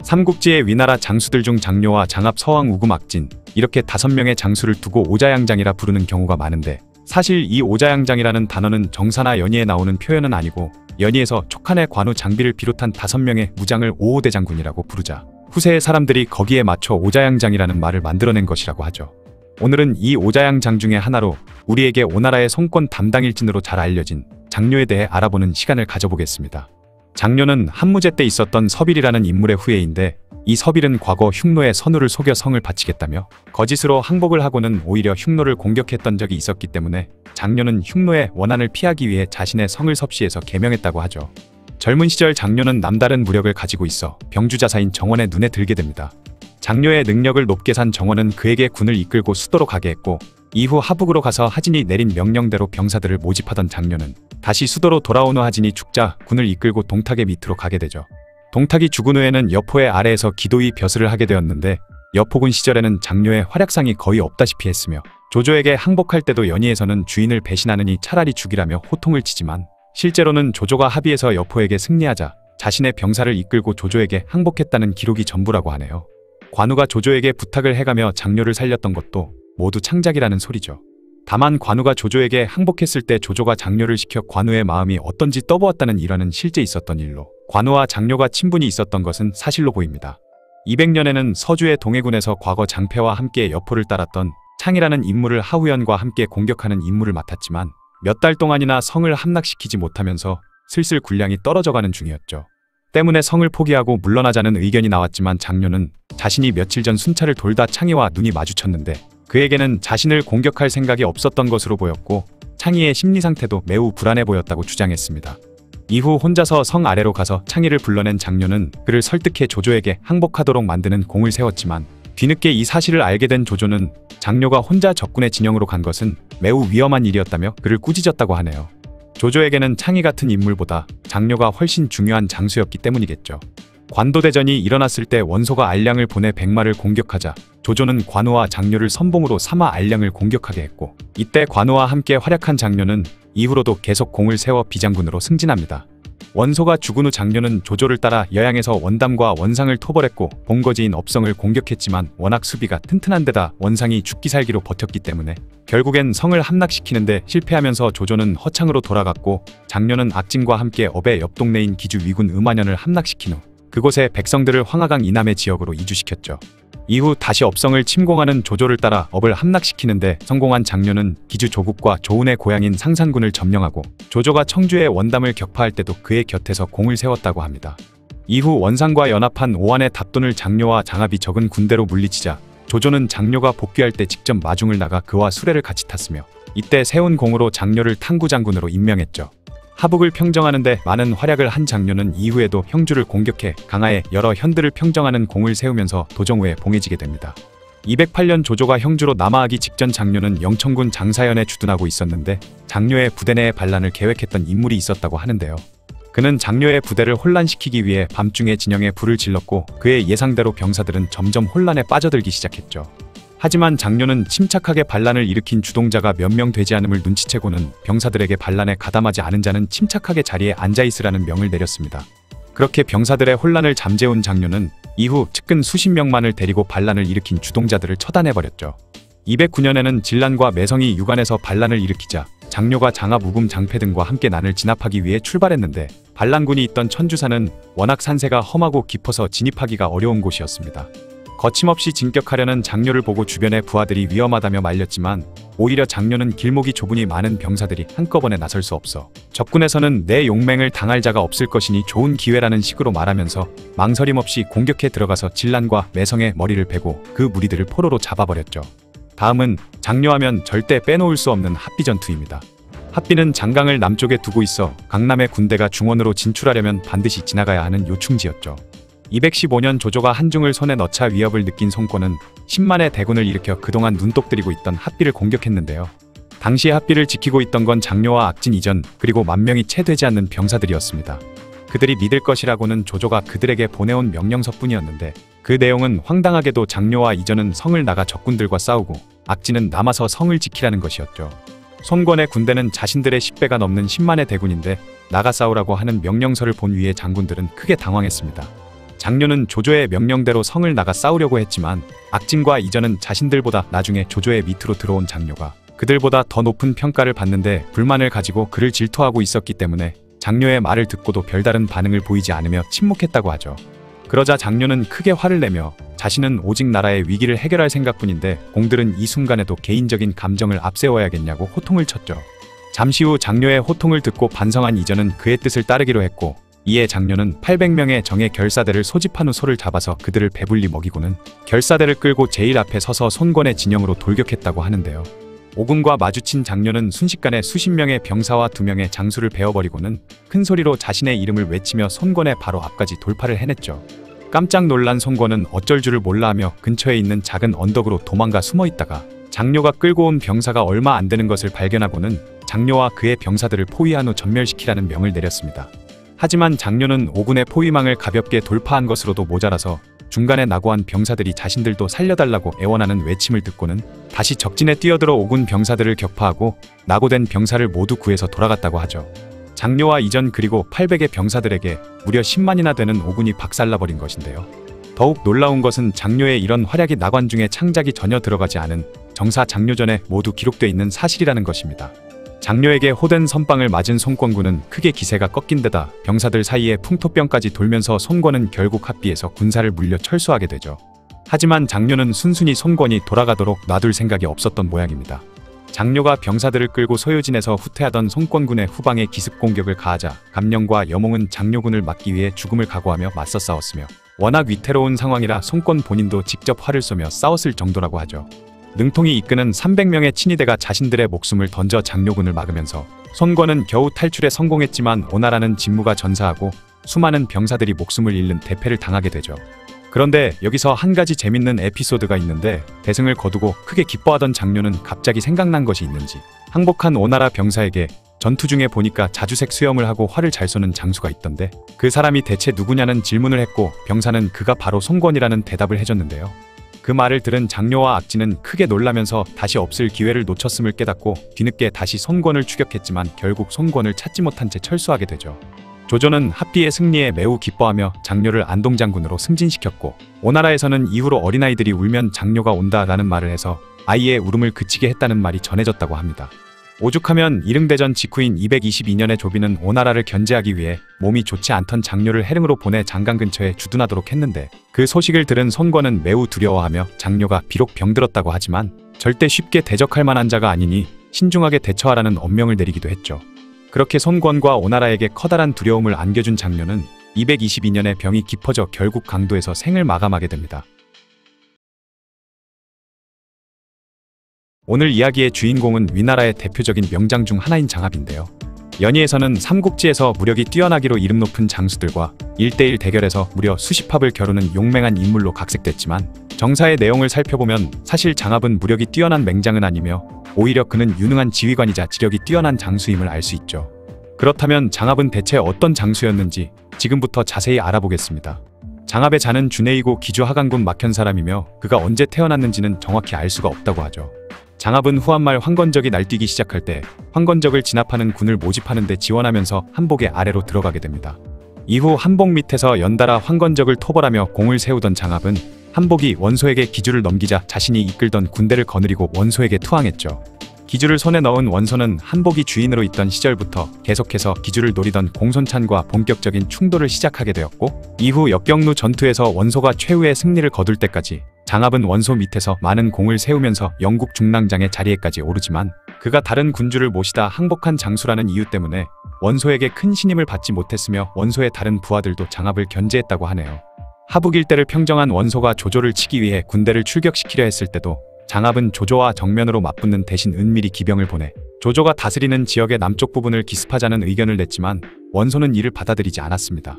삼국지의 위나라 장수들 중 장묘와 장합, 서왕, 우금, 악진 이렇게 5명의 장수를 두고 오자양장이라 부르는 경우가 많은데, 사실 이 오자양장이라는 단어는 정사나 연의에 나오는 표현은 아니고 연의에서 촉한의 관우, 장비를 비롯한 5명의 무장을 오호대장군이라고 부르자 후세의 사람들이 거기에 맞춰 오자양장이라는 말을 만들어낸 것이라고 하죠. 오늘은 이 오자양장 중의 하나로 우리에게 오나라의 송권 담당일진으로 잘 알려진 장묘에 대해 알아보는 시간을 가져보겠습니다. 장묘는 한무제 때 있었던 서빌이라는 인물의 후예인데, 이 서빌은 과거 흉노의 선우를 속여 성을 바치겠다며 거짓으로 항복을 하고는 오히려 흉노를 공격했던 적이 있었기 때문에 장묘는 흉노의 원한을 피하기 위해 자신의 성을 섭씨해서 개명했다고 하죠. 젊은 시절 장묘는 남다른 무력을 가지고 있어 병주자사인 정원의 눈에 들게 됩니다. 장묘의 능력을 높게 산 정원은 그에게 군을 이끌고 수도로 가게 했고, 이후 하북으로 가서 하진이 내린 명령대로 병사들을 모집하던 장묘는 다시 수도로 돌아온 후 하진이 죽자 군을 이끌고 동탁의 밑으로 가게 되죠. 동탁이 죽은 후에는 여포의 아래에서 기도위 벼슬을 하게 되었는데, 여포군 시절에는 장묘의 활약상이 거의 없다시피 했으며 조조에게 항복할 때도 연의에서는 주인을 배신하느니 차라리 죽이라며 호통을 치지만, 실제로는 조조가 합의해서 여포에게 승리하자 자신의 병사를 이끌고 조조에게 항복했다는 기록이 전부라고 하네요. 관우가 조조에게 부탁을 해가며 장묘를 살렸던 것도 모두 창작이라는 소리죠. 다만 관우가 조조에게 항복했을 때 조조가 장묘를 시켜 관우의 마음이 어떤지 떠보았다는 일화는 실제 있었던 일로 관우와 장묘가 친분이 있었던 것은 사실로 보입니다. 200년에는 서주의 동해군에서 과거 장패와 함께 여포를 따랐던 창이라는 인물을 하우연과 함께 공격하는 임무를 맡았지만 몇 달 동안이나 성을 함락시키지 못하면서 슬슬 군량이 떨어져가는 중이었죠. 때문에 성을 포기하고 물러나자는 의견이 나왔지만 장묘는 자신이 며칠 전 순찰을 돌다 창의와 눈이 마주쳤는데 그에게는 자신을 공격할 생각이 없었던 것으로 보였고, 창의의 심리 상태도 매우 불안해 보였다고 주장했습니다. 이후 혼자서 성 아래로 가서 창의를 불러낸 장묘는 그를 설득해 조조에게 항복하도록 만드는 공을 세웠지만, 뒤늦게 이 사실을 알게 된 조조는 장묘가 혼자 적군의 진영으로 간 것은 매우 위험한 일이었다며 그를 꾸짖었다고 하네요. 조조에게는 창의 같은 인물보다 장묘가 훨씬 중요한 장수였기 때문이겠죠. 관도대전이 일어났을 때 원소가 알량을 보내 백마를 공격하자 조조는 관우와 장묘를 선봉으로 삼아 알량을 공격하게 했고, 이때 관우와 함께 활약한 장묘는 이후로도 계속 공을 세워 비장군으로 승진합니다. 원소가 죽은 후 장묘는 조조를 따라 여양에서 원담과 원상을 토벌했고 본거지인 업성을 공격했지만 워낙 수비가 튼튼한 데다 원상이 죽기 살기로 버텼기 때문에 결국엔 성을 함락시키는데 실패하면서 조조는 허창으로 돌아갔고, 장묘는 악진과 함께 업의 옆 동네인 기주 위군 음안현을 함락시킨 후 그곳에 백성들을 황하강 이남의 지역으로 이주시켰죠. 이후 다시 업성을 침공하는 조조를 따라 업을 함락시키는데 성공한 장묘는 기주 조국과 조운의 고향인 상산군을 점령하고, 조조가 청주의 원담을 격파할 때도 그의 곁에서 공을 세웠다고 합니다. 이후 원상과 연합한 오한의 답돈을 장묘와 장합이 적은 군대로 물리치자 조조는 장묘가 복귀할 때 직접 마중을 나가 그와 수레를 같이 탔으며, 이때 세운 공으로 장묘를 탕구장군으로 임명했죠. 하북을 평정하는 데 많은 활약을 한 장묘는 이후에도 형주를 공격해 강하에 여러 현들을 평정하는 공을 세우면서 도정우에 봉해지게 됩니다. 208년 조조가 형주로 남하하기 직전 장묘는 영천군 장사연에 주둔하고 있었는데, 장묘의 부대 내에 반란을 계획했던 인물이 있었다고 하는데요. 그는 장묘의 부대를 혼란시키기 위해 밤중에 진영에 불을 질렀고, 그의 예상대로 병사들은 점점 혼란에 빠져들기 시작했죠. 하지만 장묘는 침착하게 반란을 일으킨 주동자가 몇 명 되지 않음을 눈치채고는 병사들에게 반란에 가담하지 않은 자는 침착하게 자리에 앉아있으라는 명을 내렸습니다. 그렇게 병사들의 혼란을 잠재운 장묘는 이후 측근 수십 명만을 데리고 반란을 일으킨 주동자들을 처단해버렸죠. 209년에는 진란과 매성이 유관에서 반란을 일으키자 장묘가 장합, 우금, 장패 등과 함께 난을 진압하기 위해 출발했는데, 반란군이 있던 천주산은 워낙 산세가 험하고 깊어서 진입하기가 어려운 곳이었습니다. 거침없이 진격하려는 장묘를 보고 주변의 부하들이 위험하다며 말렸지만, 오히려 장묘는 길목이 좁으니 많은 병사들이 한꺼번에 나설 수 없어 적군에서는 내 용맹을 당할 자가 없을 것이니 좋은 기회라는 식으로 말하면서 망설임 없이 공격해 들어가서 진란과 매성의 머리를 베고 그 무리들을 포로로 잡아버렸죠. 다음은 장묘하면 절대 빼놓을 수 없는 합비 전투입니다. 합비는 장강을 남쪽에 두고 있어 강남의 군대가 중원으로 진출하려면 반드시 지나가야 하는 요충지였죠. 215년 조조가 한중을 손에 넣자 위협을 느낀 송권은 10만의 대군을 일으켜 그동안 눈독 들이고 있던 합비를 공격했는데요. 당시 합비를 지키고 있던 건 장묘와 악진 이전, 그리고 10,000명이 채 되지 않는 병사들이었습니다. 그들이 믿을 것이라고는 조조가 그들에게 보내온 명령서뿐이었는데, 그 내용은 황당하게도 장묘와 이전은 성을 나가 적군들과 싸우고 악진은 남아서 성을 지키라는 것이었죠. 손권의 군대는 자신들의 10배가 넘는 10만의 대군인데 나가 싸우라고 하는 명령서를 본 위의 장군들은 크게 당황했습니다. 장료는 조조의 명령대로 성을 나가 싸우려고 했지만 악진과 이전은 자신들보다 나중에 조조의 밑으로 들어온 장료가 그들보다 더 높은 평가를 받는데 불만을 가지고 그를 질투하고 있었기 때문에 장료의 말을 듣고도 별다른 반응을 보이지 않으며 침묵했다고 하죠. 그러자 장료는 크게 화를 내며 자신은 오직 나라의 위기를 해결할 생각뿐인데 공들은 이 순간에도 개인적인 감정을 앞세워야겠냐고 호통을 쳤죠. 잠시 후 장료의 호통을 듣고 반성한 이전은 그의 뜻을 따르기로 했고, 이에 장료는 800명의 정예 결사대를 소집한 후 소를 잡아서 그들을 배불리 먹이고는 결사대를 끌고 제일 앞에 서서 손권의 진영으로 돌격했다고 하는데요. 오군과 마주친 장료는 순식간에 수십 명의 병사와 2명의 장수를 베어버리고는 큰 소리로 자신의 이름을 외치며 손권의 바로 앞까지 돌파를 해냈죠. 깜짝 놀란 손권은 어쩔 줄을 몰라하며 근처에 있는 작은 언덕으로 도망가 숨어있다가 장료가 끌고 온 병사가 얼마 안 되는 것을 발견하고는 장료와 그의 병사들을 포위한 후 전멸시키라는 명을 내렸습니다. 하지만 장료는 오군의 포위망을 가볍게 돌파한 것으로도 모자라서 중간에 낙오한 병사들이 자신들도 살려달라고 애원하는 외침을 듣고는 다시 적진에 뛰어들어 오군 병사들을 격파하고 낙오된 병사를 모두 구해서 돌아갔다고 하죠. 장료와 이전 그리고 800의 병사들에게 무려 10만이나 되는 오군이 박살나버린 것인데요. 더욱 놀라운 것은 장료의 이런 활약이 나관 중에 창작이 전혀 들어가지 않은 정사 장료전에 모두 기록되어 있는 사실이라는 것입니다. 장료에게 호된 선빵을 맞은 손권군은 크게 기세가 꺾인 데다 병사들 사이에 풍토병까지 돌면서 손권은 결국 합비해서 군사를 물려 철수하게 되죠. 하지만 장료는 순순히 손권이 돌아가도록 놔둘 생각이 없었던 모양입니다. 장료가 병사들을 끌고 소요진에서 후퇴하던 손권군의 후방에 기습 공격을 가하자 감령과 여몽은 장료군을 막기 위해 죽음을 각오하며 맞서 싸웠으며 워낙 위태로운 상황이라 손권 본인도 직접 활을 쏘며 싸웠을 정도라고 하죠. 능통이 이끄는 300명의 친위대가 자신들의 목숨을 던져 장료군을 막으면서 손권은 겨우 탈출에 성공했지만 오나라는 진무가 전사하고 수많은 병사들이 목숨을 잃는 대패를 당하게 되죠. 그런데 여기서 한 가지 재밌는 에피소드가 있는데, 대승을 거두고 크게 기뻐하던 장료는 갑자기 생각난 것이 있는지 항복한 오나라 병사에게 전투 중에 보니까 자주색 수염을 하고 활을 잘 쏘는 장수가 있던데 그 사람이 대체 누구냐는 질문을 했고, 병사는 그가 바로 손권이라는 대답을 해줬는데요. 그 말을 들은 장료와 악진은 크게 놀라면서 다시 없을 기회를 놓쳤음을 깨닫고 뒤늦게 다시 손권을 추격했지만 결국 손권을 찾지 못한 채 철수하게 되죠. 조조는 합비의 승리에 매우 기뻐하며 장료를 안동장군으로 승진시켰고, 오나라에서는 이후로 어린아이들이 울면 장료가 온다라는 말을 해서 아이의 울음을 그치게 했다는 말이 전해졌다고 합니다. 오죽하면 이릉대전 직후인 222년에 조비는 오나라를 견제하기 위해 몸이 좋지 않던 장료를 해릉으로 보내 장강 근처에 주둔하도록 했는데, 그 소식을 들은 손권은 매우 두려워하며 장료가 비록 병들었다고 하지만 절대 쉽게 대적할 만한 자가 아니니 신중하게 대처하라는 엄명을 내리기도 했죠. 그렇게 손권과 오나라에게 커다란 두려움을 안겨준 장료는 222년에 병이 깊어져 결국 강도에서 생을 마감하게 됩니다. 오늘 이야기의 주인공은 위나라의 대표적인 명장 중 하나인 장합인데요. 연희에서는 삼국지에서 무력이 뛰어나기로 이름 높은 장수들과 1대1 대결에서 무려 수십 합을 겨루는 용맹한 인물로 각색됐지만, 정사의 내용을 살펴보면 사실 장합은 무력이 뛰어난 맹장은 아니며 오히려 그는 유능한 지휘관이자 지력이 뛰어난 장수임을 알 수 있죠. 그렇다면 장합은 대체 어떤 장수였는지 지금부터 자세히 알아보겠습니다. 장합의 자는 준해이고 기주 하강군 막현 사람이며 그가 언제 태어났는지는 정확히 알 수가 없다고 하죠. 장합은 후한말 황건적이 날뛰기 시작할 때 황건적을 진압하는 군을 모집하는 데 지원하면서 한복의 아래로 들어가게 됩니다. 이후 한복 밑에서 연달아 황건적을 토벌하며 공을 세우던 장합은 한복이 원소에게 기주를 넘기자 자신이 이끌던 군대를 거느리고 원소에게 투항했죠. 기주를 손에 넣은 원소는 한복이 주인으로 있던 시절부터 계속해서 기주를 노리던 공손찬과 본격적인 충돌을 시작하게 되었고, 이후 역경루 전투에서 원소가 최후의 승리를 거둘 때까지 장합은 원소 밑에서 많은 공을 세우면서 영국 중랑장의 자리에까지 오르지만, 그가 다른 군주를 모시다 항복한 장수라는 이유 때문에 원소에게 큰 신임을 받지 못했으며 원소의 다른 부하들도 장합을 견제했다고 하네요. 하북 일대를 평정한 원소가 조조를 치기 위해 군대를 출격시키려 했을 때도 장합은 조조와 정면으로 맞붙는 대신 은밀히 기병을 보내 조조가 다스리는 지역의 남쪽 부분을 기습하자는 의견을 냈지만 원소는 이를 받아들이지 않았습니다.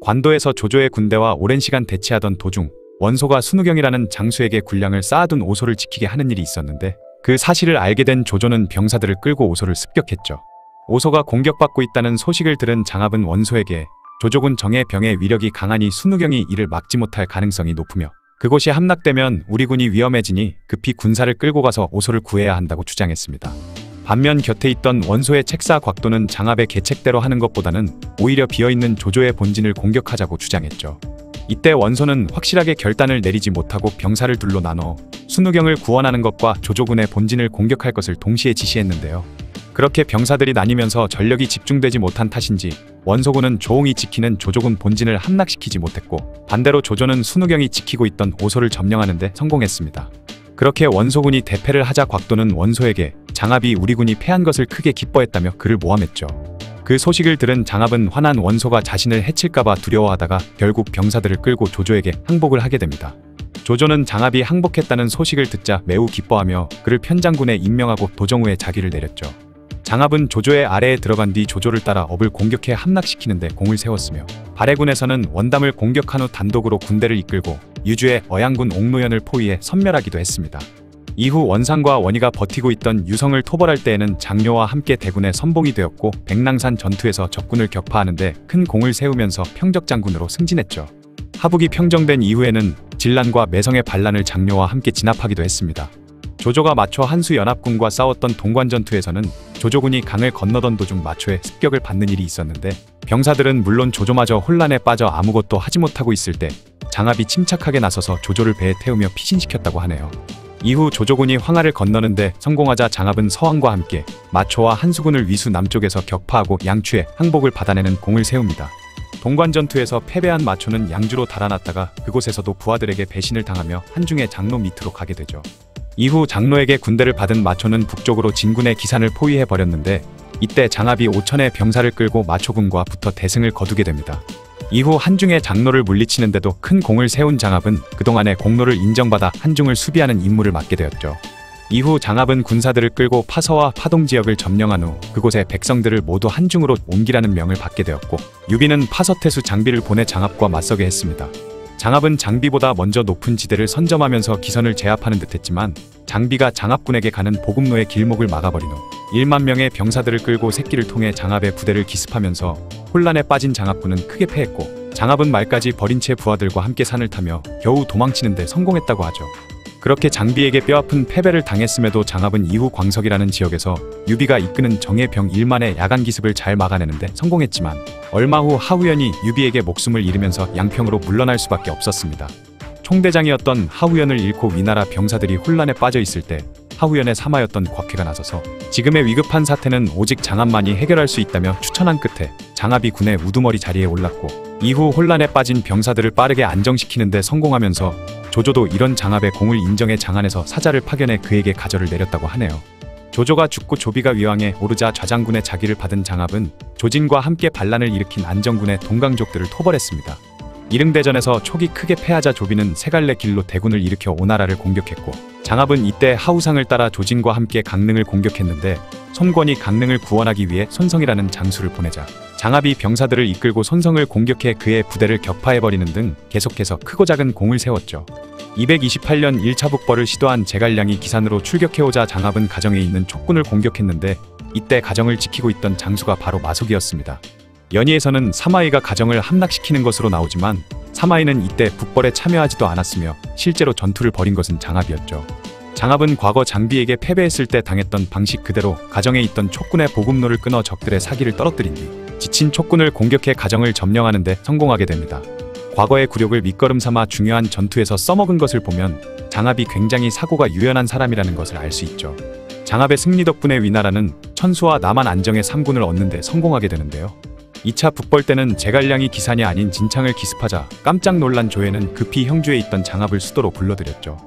관도에서 조조의 군대와 오랜 시간 대치하던 도중 원소가 순우경이라는 장수에게 군량을 쌓아둔 오소를 지키게 하는 일이 있었는데, 그 사실을 알게 된 조조는 병사들을 끌고 오소를 습격했죠. 오소가 공격받고 있다는 소식을 들은 장합은 원소에게 조조군 정예 병의 위력이 강하니 순우경이 이를 막지 못할 가능성이 높으며 그곳이 함락되면 우리 군이 위험해지니 급히 군사를 끌고 가서 오소를 구해야 한다고 주장했습니다. 반면 곁에 있던 원소의 책사 곽도는 장합의 계책대로 하는 것보다는 오히려 비어있는 조조의 본진을 공격하자고 주장했죠. 이때 원소는 확실하게 결단을 내리지 못하고 병사를 둘로 나눠 순우경을 구원하는 것과 조조군의 본진을 공격할 것을 동시에 지시했는데요. 그렇게 병사들이 나뉘면서 전력이 집중되지 못한 탓인지 원소군은 조옹이 지키는 조조군 본진을 함락시키지 못했고, 반대로 조조는 순우경이 지키고 있던 오소를 점령하는 데 성공했습니다. 그렇게 원소군이 대패를 하자 곽도는 원소에게 장압이 우리 군이 패한 것을 크게 기뻐했다며 그를 모함했죠. 그 소식을 들은 장압은 화난 원소가 자신을 해칠까봐 두려워하다가 결국 병사들을 끌고 조조에게 항복을 하게 됩니다. 조조는 장압이 항복했다는 소식을 듣자 매우 기뻐하며 그를 편장군에 임명하고 도정우에 자기를 내렸죠. 장압은 조조의 아래에 들어간 뒤 조조를 따라 업을 공격해 함락시키는데 공을 세웠으며, 발해군에서는 원담을 공격한 후 단독으로 군대를 이끌고 유주의 어양군 옥노연을 포위해 섬멸하기도 했습니다. 이후 원상과 원희가 버티고 있던 유성을 토벌할 때에는 장료와 함께 대군의 선봉이 되었고, 백랑산 전투에서 적군을 격파하는 데 큰 공을 세우면서 평적장군으로 승진했죠. 하북이 평정된 이후에는 진란과 매성의 반란을 장료와 함께 진압하기도 했습니다. 조조가 마초 한수 연합군과 싸웠던 동관전투에서는 조조군이 강을 건너던 도중 마초의 습격을 받는 일이 있었는데, 병사들은 물론 조조마저 혼란에 빠져 아무것도 하지 못하고 있을 때 장압이 침착하게 나서서 조조를 배에 태우며 피신시켰다고 하네요. 이후 조조군이 황하를 건너는데 성공하자 장압은 서왕과 함께 마초와 한수군을 위수 남쪽에서 격파하고 양추에 항복을 받아내는 공을 세웁니다. 동관전투에서 패배한 마초는 양주로 달아났다가 그곳에서도 부하들에게 배신을 당하며 한중의 장로 밑으로 가게 되죠. 이후 장로에게 군대를 받은 마초는 북쪽으로 진군의 기산을 포위해버렸는데, 이때 장압이 5천의 병사를 끌고 마초군과 붙어 대승을 거두게 됩니다. 이후 한중의 장로를 물리치는데도 큰 공을 세운 장압은 그동안의 공로를 인정받아 한중을 수비하는 임무를 맡게 되었죠. 이후 장압은 군사들을 끌고 파서와 파동 지역을 점령한 후 그곳의 백성들을 모두 한중으로 옮기라는 명을 받게 되었고, 유비는 파서태수 장비를 보내 장압과 맞서게 했습니다. 장압은 장비보다 먼저 높은 지대를 선점하면서 기선을 제압하는 듯했지만, 장비가 장압군에게 가는 보급로의 길목을 막아버린 후 1만 명의 병사들을 끌고 새끼를 통해 장압의 부대를 기습하면서 혼란에 빠진 장압군은 크게 패했고, 장압은 말까지 버린 채 부하들과 함께 산을 타며 겨우 도망치는 데 성공했다고 하죠. 그렇게 장비에게 뼈아픈 패배를 당했음에도 장압은 이후 광석이라는 지역에서 유비가 이끄는 정예 병 1만의 야간 기습을 잘 막아내는데 성공했지만, 얼마 후 하우연이 유비에게 목숨을 잃으면서 양평으로 물러날 수밖에 없었습니다. 총대장이었던 하우연을 잃고 위나라 병사들이 혼란에 빠져 있을 때 하우연의 사마였던 곽회가 나서서 지금의 위급한 사태는 오직 장압만이 해결할 수 있다며 추천한 끝에 장압이 군의 우두머리 자리에 올랐고, 이후 혼란에 빠진 병사들을 빠르게 안정시키는 데 성공하면서 조조도 이런 장압의 공을 인정해 장안에서 사자를 파견해 그에게 가절을 내렸다고 하네요. 조조가 죽고 조비가 위왕에 오르자 좌장군의 자기를 받은 장압은 조진과 함께 반란을 일으킨 안정군의 동강족들을 토벌했습니다. 이릉대전에서 초기 크게 패하자 조비는 세 갈래 길로 대군을 일으켜 오나라를 공격했고, 장압은 이때 하우상을 따라 조진과 함께 강릉을 공격했는데, 손권이 강릉을 구원하기 위해 손성이라는 장수를 보내자 장압이 병사들을 이끌고 손성을 공격해 그의 부대를 격파해버리는 등 계속해서 크고 작은 공을 세웠죠. 228년 1차 북벌을 시도한 제갈량이 기산으로 출격해오자 장압은 가정에 있는 촉군을 공격했는데, 이때 가정을 지키고 있던 장수가 바로 마속이었습니다. 연희에서는 사마이가 가정을 함락시키는 것으로 나오지만, 사마이는 이때 북벌에 참여하지도 않았으며 실제로 전투를 벌인 것은 장압이었죠. 장압은 과거 장비에게 패배했을 때 당했던 방식 그대로 가정에 있던 촉군의 보급로를 끊어 적들의 사기를 떨어뜨린 뒤 지친 촉군을 공격해 가정을 점령하는 데 성공하게 됩니다. 과거의 굴욕을 밑거름 삼아 중요한 전투에서 써먹은 것을 보면 장압이 굉장히 사고가 유연한 사람이라는 것을 알 수 있죠. 장압의 승리 덕분에 위나라는 천수와 남한 안정의 3군을 얻는 데 성공하게 되는데요. 2차 북벌 때는 제갈량이 기산이 아닌 진창을 기습하자 깜짝 놀란 조회는 급히 형주에 있던 장압을 수도로 불러들였죠.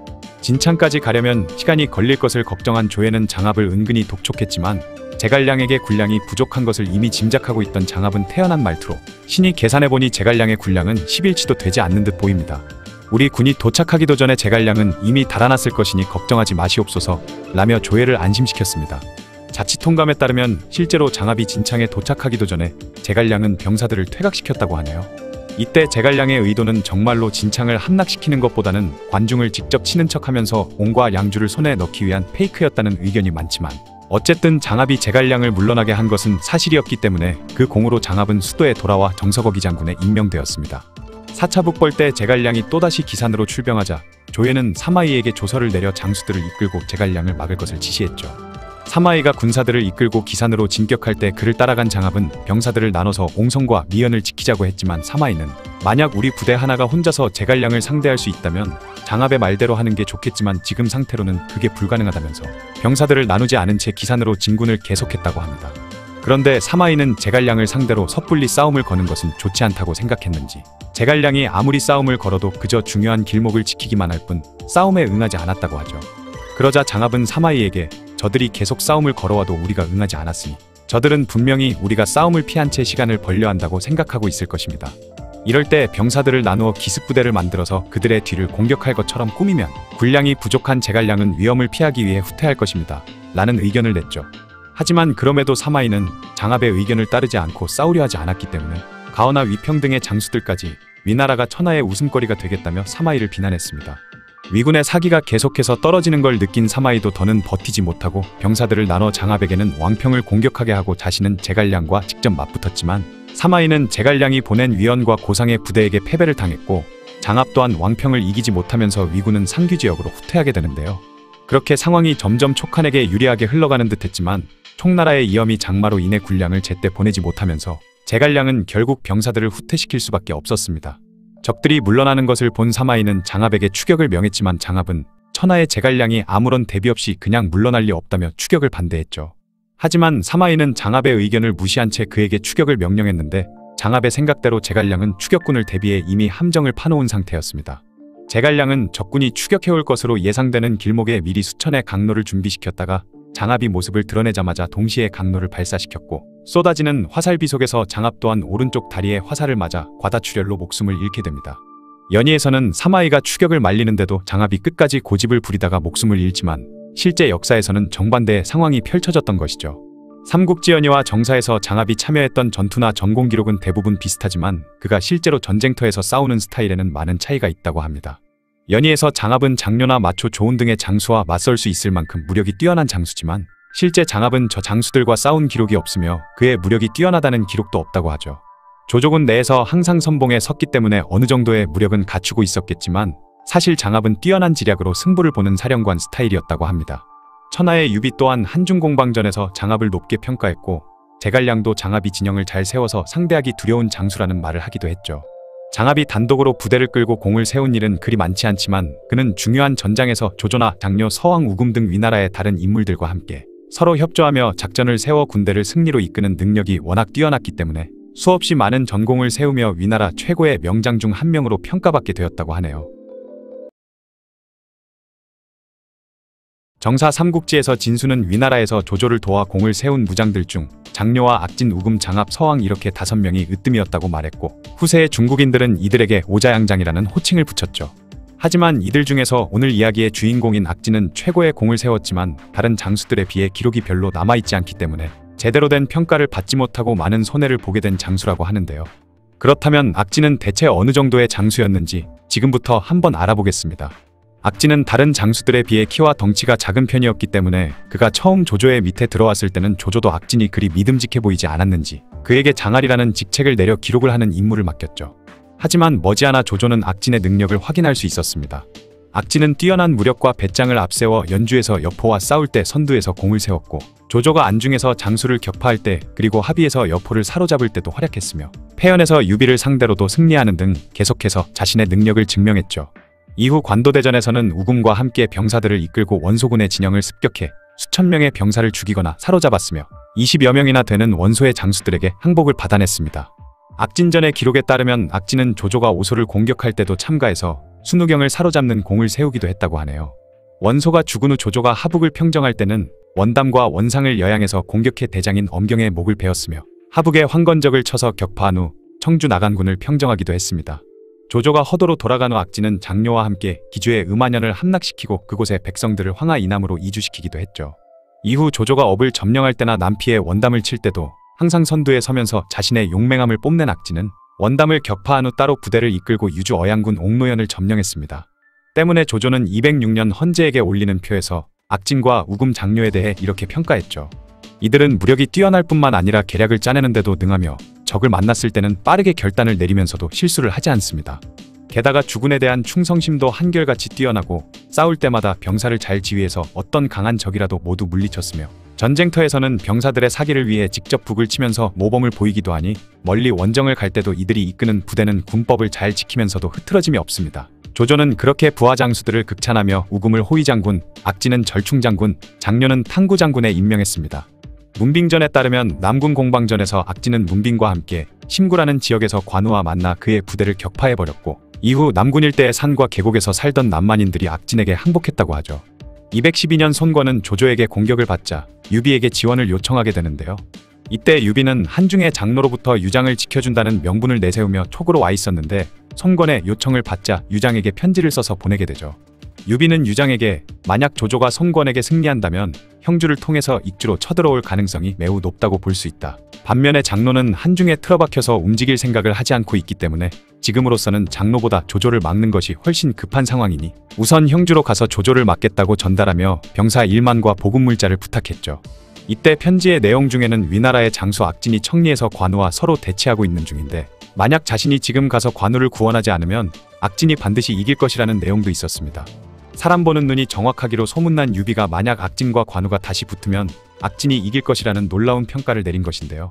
진창까지 가려면 시간이 걸릴 것을 걱정한 조회는 장압을 은근히 독촉했지만, 제갈량에게 군량이 부족한 것을 이미 짐작하고 있던 장압은 태연한 말투로 신이 계산해보니 제갈량의 군량은 10일치도 되지 않는 듯 보입니다. 우리 군이 도착하기도 전에 제갈량은 이미 달아났을 것이니 걱정하지 마시옵소서 라며 조회를 안심시켰습니다. 자치통감에 따르면 실제로 장압이 진창에 도착하기도 전에 제갈량은 병사들을 퇴각시켰다고 하네요. 이때 제갈량의 의도는 정말로 진창을 함락시키는 것보다는 관중을 직접 치는 척하면서 옹과 양주를 손에 넣기 위한 페이크였다는 의견이 많지만, 어쨌든 장압이 제갈량을 물러나게 한 것은 사실이었기 때문에 그 공으로 장압은 수도에 돌아와 정석어기 장군에 임명되었습니다. 4차 북벌 때 제갈량이 또다시 기산으로 출병하자 조회는 사마이에게 조서를 내려 장수들을 이끌고 제갈량을 막을 것을 지시했죠. 사마이가 군사들을 이끌고 기산으로 진격할 때 그를 따라간 장압은 병사들을 나눠서 옹성과 미연을 지키자고 했지만 사마이는 만약 우리 부대 하나가 혼자서 제갈량을 상대할 수 있다면 장압의 말대로 하는 게 좋겠지만 지금 상태로는 그게 불가능하다면서 병사들을 나누지 않은 채 기산으로 진군을 계속했다고 합니다. 그런데 사마이는 제갈량을 상대로 섣불리 싸움을 거는 것은 좋지 않다고 생각했는지 제갈량이 아무리 싸움을 걸어도 그저 중요한 길목을 지키기만 할 뿐 싸움에 응하지 않았다고 하죠. 그러자 장압은 사마이에게 저들이 계속 싸움을 걸어와도 우리가 응하지 않았으니 저들은 분명히 우리가 싸움을 피한 채 시간을 벌려 한다고 생각하고 있을 것입니다. 이럴 때 병사들을 나누어 기습부대를 만들어서 그들의 뒤를 공격할 것처럼 꾸미면 군량이 부족한 제갈량은 위험을 피하기 위해 후퇴할 것입니다. 라는 의견을 냈죠. 하지만 그럼에도 사마이는 장압의 의견을 따르지 않고 싸우려 하지 않았기 때문에 가허나 위평 등의 장수들까지 위나라가 천하의 웃음거리가 되겠다며 사마이를 비난했습니다. 위군의 사기가 계속해서 떨어지는 걸 느낀 사마이도 더는 버티지 못하고 병사들을 나눠 장압에게는 왕평을 공격하게 하고 자신은 제갈량과 직접 맞붙었지만 사마이는 제갈량이 보낸 위원과 고상의 부대에게 패배를 당했고 장압 또한 왕평을 이기지 못하면서 위군은 상귀지역으로 후퇴하게 되는데요. 그렇게 상황이 점점 촉한에게 유리하게 흘러가는 듯 했지만 총나라의 이엄이 장마로 인해 군량을 제때 보내지 못하면서 제갈량은 결국 병사들을 후퇴시킬 수밖에 없었습니다. 적들이 물러나는 것을 본 사마이는 장압에게 추격을 명했지만 장압은 천하의 제갈량이 아무런 대비 없이 그냥 물러날 리 없다며 추격을 반대했죠. 하지만 사마이는 장압의 의견을 무시한 채 그에게 추격을 명령했는데 장압의 생각대로 제갈량은 추격군을 대비해 이미 함정을 파놓은 상태였습니다. 제갈량은 적군이 추격해올 것으로 예상되는 길목에 미리 수천의 강로를 준비시켰다가 장압이 모습을 드러내자마자 동시에 강로를 발사시켰고 쏟아지는 화살비 속에서 장압 또한 오른쪽 다리에 화살을 맞아 과다출혈로 목숨을 잃게 됩니다. 연의에서는 사마이가 추격을 말리는데도 장압이 끝까지 고집을 부리다가 목숨을 잃지만 실제 역사에서는 정반대의 상황이 펼쳐졌던 것이죠. 삼국지연의와 정사에서 장압이 참여했던 전투나 전공 기록은 대부분 비슷하지만 그가 실제로 전쟁터에서 싸우는 스타일에는 많은 차이가 있다고 합니다. 연의에서 장압은 장료나 마초 조운 등의 장수와 맞설 수 있을 만큼 무력이 뛰어난 장수지만 실제 장압은 저 장수들과 싸운 기록이 없으며 그의 무력이 뛰어나다는 기록도 없다고 하죠. 조조군 내에서 항상 선봉에 섰기 때문에 어느 정도의 무력은 갖추고 있었겠지만 사실 장압은 뛰어난 지략으로 승부를 보는 사령관 스타일이었다고 합니다. 천하의 유비 또한 한중공방전에서 장압을 높게 평가했고 제갈량도 장압이 진영을 잘 세워서 상대하기 두려운 장수라는 말을 하기도 했죠. 장압이 단독으로 부대를 끌고 공을 세운 일은 그리 많지 않지만 그는 중요한 전장에서 조조나 장료, 서왕, 우금 등 위나라의 다른 인물들과 함께 서로 협조하며 작전을 세워 군대를 승리로 이끄는 능력이 워낙 뛰어났기 때문에 수없이 많은 전공을 세우며 위나라 최고의 명장 중 한 명으로 평가받게 되었다고 하네요. 정사 삼국지에서 진수는 위나라에서 조조를 도와 공을 세운 무장들 중 장료와 악진, 우금, 장압, 서왕 이렇게 5명이 으뜸이었다고 말했고 후세의 중국인들은 이들에게 오자양장이라는 호칭을 붙였죠. 하지만 이들 중에서 오늘 이야기의 주인공인 악진은 최고의 공을 세웠지만 다른 장수들에 비해 기록이 별로 남아있지 않기 때문에 제대로 된 평가를 받지 못하고 많은 손해를 보게 된 장수라고 하는데요. 그렇다면 악진은 대체 어느 정도의 장수였는지 지금부터 한번 알아보겠습니다. 악진은 다른 장수들에 비해 키와 덩치가 작은 편이었기 때문에 그가 처음 조조의 밑에 들어왔을 때는 조조도 악진이 그리 믿음직해 보이지 않았는지 그에게 장알이라는 직책을 내려 기록을 하는 임무를 맡겼죠. 하지만 머지않아 조조는 악진의 능력을 확인할 수 있었습니다. 악진은 뛰어난 무력과 배짱을 앞세워 연주에서 여포와 싸울 때 선두에서 공을 세웠고 조조가 안중에서 장수를 격파할 때 그리고 합의에서 여포를 사로잡을 때도 활약했으며 패연에서 유비를 상대로도 승리하는 등 계속해서 자신의 능력을 증명했죠. 이후 관도대전에서는 우금과 함께 병사들을 이끌고 원소군의 진영을 습격해 수천 명의 병사를 죽이거나 사로잡았으며 20여 명이나 되는 원소의 장수들에게 항복을 받아냈습니다. 악진전의 기록에 따르면 악진은 조조가 오소를 공격할 때도 참가해서 순우경을 사로잡는 공을 세우기도 했다고 하네요. 원소가 죽은 후 조조가 하북을 평정할 때는 원담과 원상을 여양해서 공격해 대장인 엄경의 목을 베었으며 하북에 황건적을 쳐서 격파한 후 청주 나간군을 평정하기도 했습니다. 조조가 허도로 돌아간 후 악진은 장료와 함께 기주의 음한현을 함락시키고 그곳의 백성들을 황하 이남으로 이주시키기도 했죠. 이후 조조가 업을 점령할 때나 남피의 원담을 칠 때도 항상 선두에 서면서 자신의 용맹함을 뽐낸 악진은 원담을 격파한 후 따로 부대를 이끌고 유주 어양군 옥노현을 점령했습니다. 때문에 조조는 206년 헌제에게 올리는 표에서 악진과 우금 장료에 대해 이렇게 평가했죠. 이들은 무력이 뛰어날 뿐만 아니라 계략을 짜내는데도 능하며 적을 만났을 때는 빠르게 결단을 내리면서도 실수를 하지 않습니다. 게다가 주군에 대한 충성심도 한결같이 뛰어나고 싸울 때마다 병사를 잘 지휘해서 어떤 강한 적이라도 모두 물리쳤으며 전쟁터에서는 병사들의 사기를 위해 직접 북을 치면서 모범을 보이기도 하니 멀리 원정을 갈 때도 이들이 이끄는 부대는 군법을 잘 지키면서도 흐트러짐이 없습니다. 조조는 그렇게 부하 장수들을 극찬하며 우금을 호위장군, 악진은 절충장군, 장료는 탕구장군에 임명했습니다. 문빙전에 따르면 남군 공방전에서 악진은 문빙과 함께 심구라는 지역에서 관우와 만나 그의 부대를 격파해버렸고 이후 남군 일대의 산과 계곡에서 살던 남만인들이 악진에게 항복했다고 하죠. 212년 손권은 조조에게 공격을 받자 유비에게 지원을 요청하게 되는데요. 이때 유비는 한중의 장로로부터 유장을 지켜준다는 명분을 내세우며 촉으로 와 있었는데 손권의 요청을 받자 유장에게 편지를 써서 보내게 되죠. 유비는 유장에게 만약 조조가 손권에게 승리한다면 형주를 통해서 익주로 쳐들어올 가능성이 매우 높다고 볼 수 있다. 반면에 장로는 한중에 틀어박혀서 움직일 생각을 하지 않고 있기 때문에 지금으로서는 장로보다 조조를 막는 것이 훨씬 급한 상황이니 우선 형주로 가서 조조를 막겠다고 전달하며 병사 1만과 보급물자를 부탁했죠. 이때 편지의 내용 중에는 위나라의 장수 악진이 청리에서 관우와 서로 대치하고 있는 중인데 만약 자신이 지금 가서 관우를 구원하지 않으면 악진이 반드시 이길 것이라는 내용도 있었습니다. 사람 보는 눈이 정확하기로 소문난 유비가 만약 악진과 관우가 다시 붙으면 악진이 이길 것이라는 놀라운 평가를 내린 것인데요.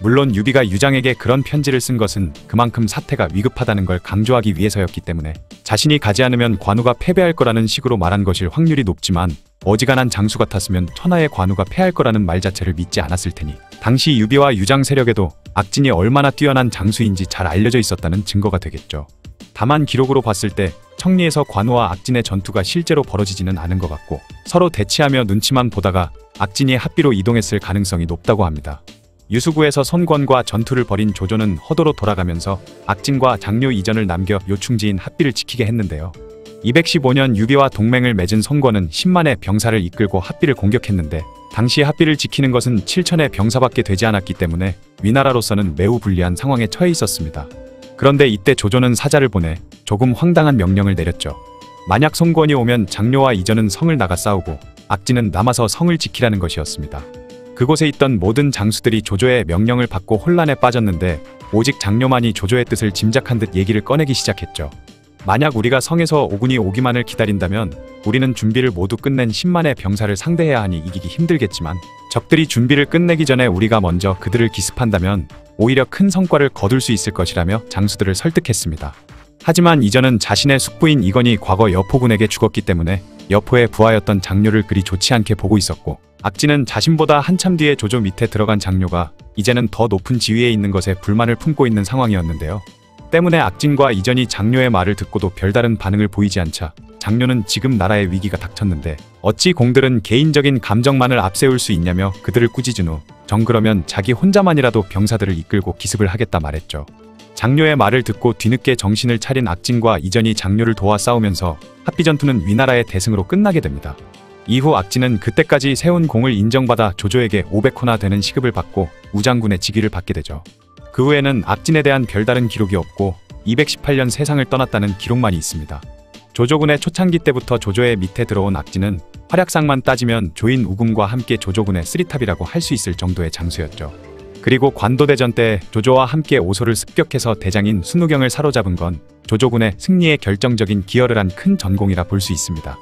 물론 유비가 유장에게 그런 편지를 쓴 것은 그만큼 사태가 위급하다는 걸 강조하기 위해서였기 때문에 자신이 가지 않으면 관우가 패배할 거라는 식으로 말한 것일 확률이 높지만 어지간한 장수 같았으면 천하의 관우가 패할 거라는 말 자체를 믿지 않았을 테니 당시 유비와 유장 세력에도 악진이 얼마나 뛰어난 장수인지 잘 알려져 있었다는 증거가 되겠죠. 다만 기록으로 봤을 때 청리에서 관우와 악진의 전투가 실제로 벌어지지는 않은 것 같고 서로 대치하며 눈치만 보다가 악진이 합비로 이동했을 가능성이 높다고 합니다. 유수구에서 손권과 전투를 벌인 조조는 허도로 돌아가면서 악진과 장료 이전을 남겨 요충지인 합비를 지키게 했는데요. 215년 유비와 동맹을 맺은 손권은 10만의 병사를 이끌고 합비를 공격했는데 당시 합비를 지키는 것은 7천의 병사밖에 되지 않았기 때문에 위나라로서는 매우 불리한 상황에 처해 있었습니다. 그런데 이때 조조는 사자를 보내 조금 황당한 명령을 내렸죠. 만약 손권이 오면 장료와 이전은 성을 나가 싸우고 악진은 남아서 성을 지키라는 것이었습니다. 그곳에 있던 모든 장수들이 조조의 명령을 받고 혼란에 빠졌는데 오직 장료만이 조조의 뜻을 짐작한 듯 얘기를 꺼내기 시작했죠. 만약 우리가 성에서 오군이 오기만을 기다린다면 우리는 준비를 모두 끝낸 10만의 병사를 상대해야 하니 이기기 힘들겠지만 적들이 준비를 끝내기 전에 우리가 먼저 그들을 기습한다면 오히려 큰 성과를 거둘 수 있을 것이라며 장수들을 설득했습니다. 하지만 이전은 자신의 숙부인 이건이 과거 여포군에게 죽었기 때문에 여포의 부하였던 장료를 그리 좋지 않게 보고 있었고 악진은 자신보다 한참 뒤에 조조 밑에 들어간 장료가 이제는 더 높은 지위에 있는 것에 불만을 품고 있는 상황이었는데요. 때문에 악진과 이전이 장료의 말을 듣고도 별다른 반응을 보이지 않자 장료는 지금 나라의 위기가 닥쳤는데 어찌 공들은 개인적인 감정만을 앞세울 수 있냐며 그들을 꾸짖은 후 정 그러면 자기 혼자만이라도 병사들을 이끌고 기습을 하겠다 말했죠. 장료의 말을 듣고 뒤늦게 정신을 차린 악진과 이전이 장료를 도와 싸우면서 합비전투는 위나라의 대승으로 끝나게 됩니다. 이후 악진은 그때까지 세운 공을 인정받아 조조에게 500호나 되는 시급을 받고 우장군의 직위를 받게 되죠. 그 후에는 악진에 대한 별다른 기록이 없고 218년 세상을 떠났다는 기록만이 있습니다. 조조군의 초창기 때부터 조조의 밑에 들어온 악진은 활약상만 따지면 조인 우금과 함께 조조군의 쓰리탑이라고 할 수 있을 정도의 장수였죠. 그리고 관도대전 때 조조와 함께 오소를 습격해서 대장인 순우경을 사로잡은 건 조조군의 승리에 결정적인 기여를 한 큰 전공이라 볼 수 있습니다.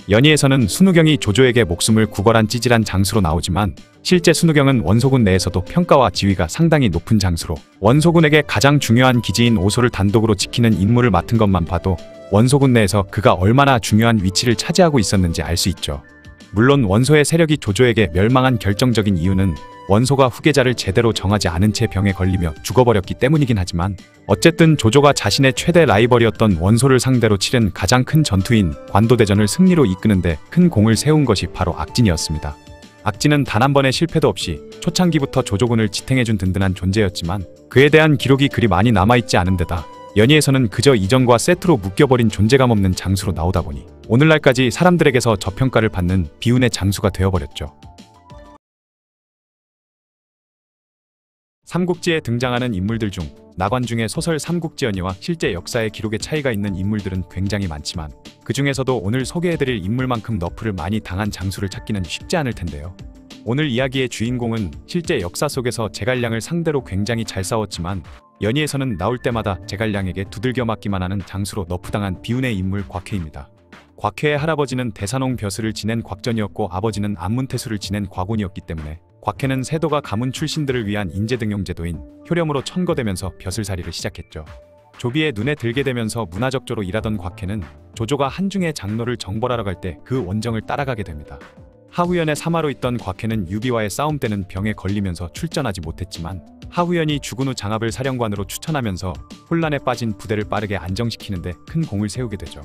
연희에서는 순우경이 조조에게 목숨을 구걸한 찌질한 장수로 나오지만 실제 순우경은 원소군 내에서도 평가와 지위가 상당히 높은 장수로 원소군에게 가장 중요한 기지인 오소를 단독으로 지키는 임무를 맡은 것만 봐도 원소군 내에서 그가 얼마나 중요한 위치를 차지하고 있었는지 알 수 있죠. 물론 원소의 세력이 조조에게 멸망한 결정적인 이유는 원소가 후계자를 제대로 정하지 않은 채 병에 걸리며 죽어버렸기 때문이긴 하지만 어쨌든 조조가 자신의 최대 라이벌이었던 원소를 상대로 치른 가장 큰 전투인 관도대전을 승리로 이끄는데 큰 공을 세운 것이 바로 악진이었습니다. 악진은 단 한 번의 실패도 없이 초창기부터 조조군을 지탱해준 든든한 존재였지만 그에 대한 기록이 그리 많이 남아있지 않은 데다 연희에서는 그저 이전과 세트로 묶여버린 존재감 없는 장수로 나오다 보니 오늘날까지 사람들에게서 저평가를 받는 비운의 장수가 되어버렸죠. 삼국지에 등장하는 인물들 중 나관중의 소설 삼국지연의와 실제 역사의 기록에 차이가 있는 인물들은 굉장히 많지만 그 중에서도 오늘 소개해드릴 인물만큼 너프를 많이 당한 장수를 찾기는 쉽지 않을 텐데요. 오늘 이야기의 주인공은 실제 역사 속에서 제갈량을 상대로 굉장히 잘 싸웠지만 연희에서는 나올 때마다 제갈량에게 두들겨 맞기만 하는 장수로 너프당한 비운의 인물 곽해입니다. 곽회의 할아버지는 대산홍 벼슬을 지낸 곽전이었고 아버지는 안문태수를 지낸 곽온이었기 때문에 곽회는 세도가 가문 출신들을 위한 인재등용제도인 효렴으로 천거되면서 벼슬살이를 시작했죠. 조비의 눈에 들게 되면서 문화적조로 일하던 곽회는 조조가 한중의 장로를 정벌하러 갈 때 그 원정을 따라가게 됩니다. 하후연의 사마로 있던 곽회는 유비와의 싸움 때는 병에 걸리면서 출전하지 못했지만 하후연이 죽은 후 장압을 사령관으로 추천하면서 혼란에 빠진 부대를 빠르게 안정시키는데 큰 공을 세우게 되죠.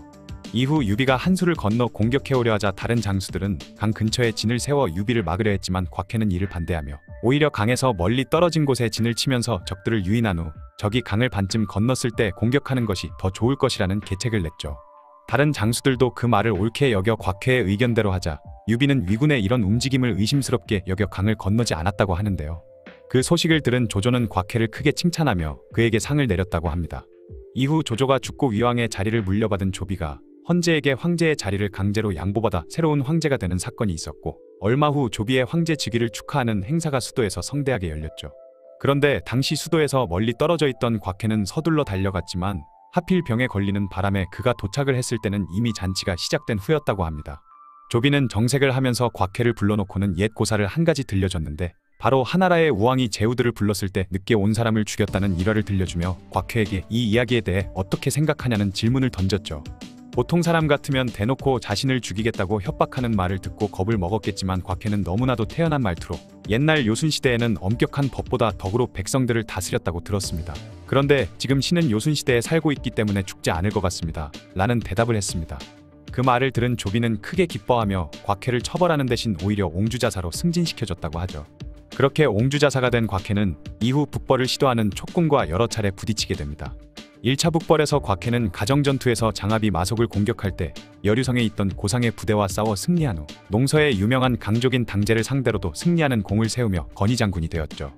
이후 유비가 한수를 건너 공격해오려 하자 다른 장수들은 강 근처에 진을 세워 유비를 막으려 했지만 곽회는 이를 반대하며 오히려 강에서 멀리 떨어진 곳에 진을 치면서 적들을 유인한 후 적이 강을 반쯤 건넜을 때 공격하는 것이 더 좋을 것이라는 계책을 냈죠. 다른 장수들도 그 말을 옳게 여겨 곽회의 의견대로 하자 유비는 위군의 이런 움직임을 의심스럽게 여겨 강을 건너지 않았다고 하는데요. 그 소식을 들은 조조는 곽회를 크게 칭찬하며 그에게 상을 내렸다고 합니다. 이후 조조가 죽고 위왕의 자리를 물려받은 조비가 헌제에게 황제의 자리를 강제로 양보받아 새로운 황제가 되는 사건이 있었고 얼마 후 조비의 황제 즉위를 축하하는 행사가 수도에서 성대하게 열렸죠. 그런데 당시 수도에서 멀리 떨어져 있던 곽회는 서둘러 달려갔지만 하필 병에 걸리는 바람에 그가 도착을 했을 때는 이미 잔치가 시작된 후였다고 합니다. 조비는 정색을 하면서 곽회를 불러놓고는 옛 고사를 한 가지 들려줬는데 바로 하나라의 우왕이 제후들을 불렀을 때 늦게 온 사람을 죽였다는 일화를 들려주며 곽회에게 이 이야기에 대해 어떻게 생각하냐는 질문을 던졌죠. 보통 사람 같으면 대놓고 자신을 죽이겠다고 협박하는 말을 듣고 겁을 먹었겠지만 곽회는 너무나도 태연한 말투로 옛날 요순시대에는 엄격한 법보다 덕으로 백성들을 다스렸다고 들었습니다. 그런데 지금 신은 요순시대에 살고 있기 때문에 죽지 않을 것 같습니다. 라는 대답을 했습니다. 그 말을 들은 조비는 크게 기뻐하며 곽회를 처벌하는 대신 오히려 옹주자사로 승진시켜줬다고 하죠. 그렇게 옹주자사가 된 곽회는 이후 북벌을 시도하는 촉군과 여러 차례 부딪히게 됩니다. 1차 북벌에서 곽회는 가정전투에서 장압이 마속을 공격할 때 여류성에 있던 고상의 부대와 싸워 승리한 후 농서의 유명한 강족인 당제를 상대로도 승리하는 공을 세우며 건의장군이 되었죠.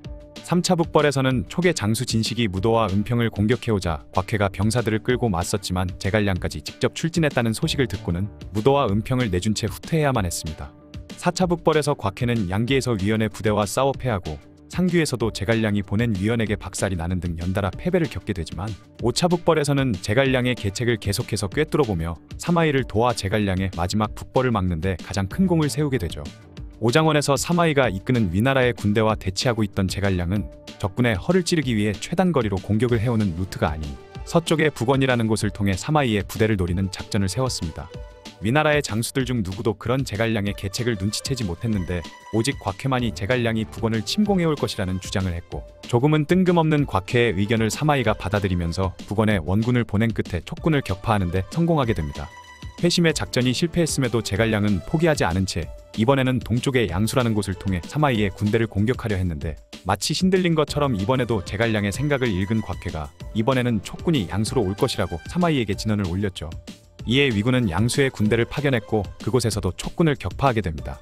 3차 북벌에서는 촉의 장수 진식이 무도와 은평을 공격해오자 곽회가 병사들을 끌고 맞섰지만 제갈량까지 직접 출진했다는 소식을 듣고는 무도와 은평을 내준 채 후퇴해야만 했습니다. 4차 북벌에서 곽회는 양기에서 위원의 부대와 싸워 패하고 상규에서도 제갈량이 보낸 위원에게 박살이 나는 등 연달아 패배를 겪게 되지만 5차 북벌에서는 제갈량의 계책을 계속해서 꿰뚫어보며 사마이를 도와 제갈량의 마지막 북벌을 막는데 가장 큰 공을 세우게 되죠. 오장원에서 사마이가 이끄는 위나라의 군대와 대치하고 있던 제갈량은 적군의 허를 찌르기 위해 최단거리로 공격을 해오는 루트가 아닌 서쪽의 북원이라는 곳을 통해 사마이의 부대를 노리는 작전을 세웠습니다. 위나라의 장수들 중 누구도 그런 제갈량의 계책을 눈치채지 못했는데 오직 곽회만이 제갈량이 북원을 침공해올 것이라는 주장을 했고 조금은 뜬금없는 곽회의 의견을 사마이가 받아들이면서 북원에 원군을 보낸 끝에 촉군을 격파하는 데 성공하게 됩니다. 회심의 작전이 실패했음에도 제갈량은 포기하지 않은 채 이번에는 동쪽의 양수라는 곳을 통해 사마이의 군대를 공격하려 했는데 마치 신들린 것처럼 이번에도 제갈량의 생각을 읽은 곽회가 이번에는 촉군이 양수로 올 것이라고 사마이에게 진언을 올렸죠. 이에 위군은 양수의 군대를 파견했고 그곳에서도 촉군을 격파하게 됩니다.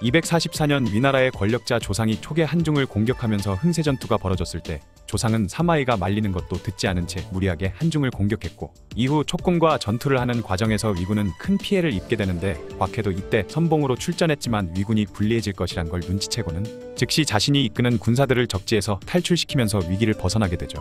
244년 위나라의 권력자 조상이 촉의 한중을 공격하면서 흥세전투가 벌어졌을 때 조상은 사마이가 말리는 것도 듣지 않은 채 무리하게 한중을 공격했고 이후 촉군과 전투를 하는 과정에서 위군은 큰 피해를 입게 되는데 곽회도 이때 선봉으로 출전했지만 위군이 불리해질 것이란 걸 눈치채고는 즉시 자신이 이끄는 군사들을 적지에서 탈출시키면서 위기를 벗어나게 되죠.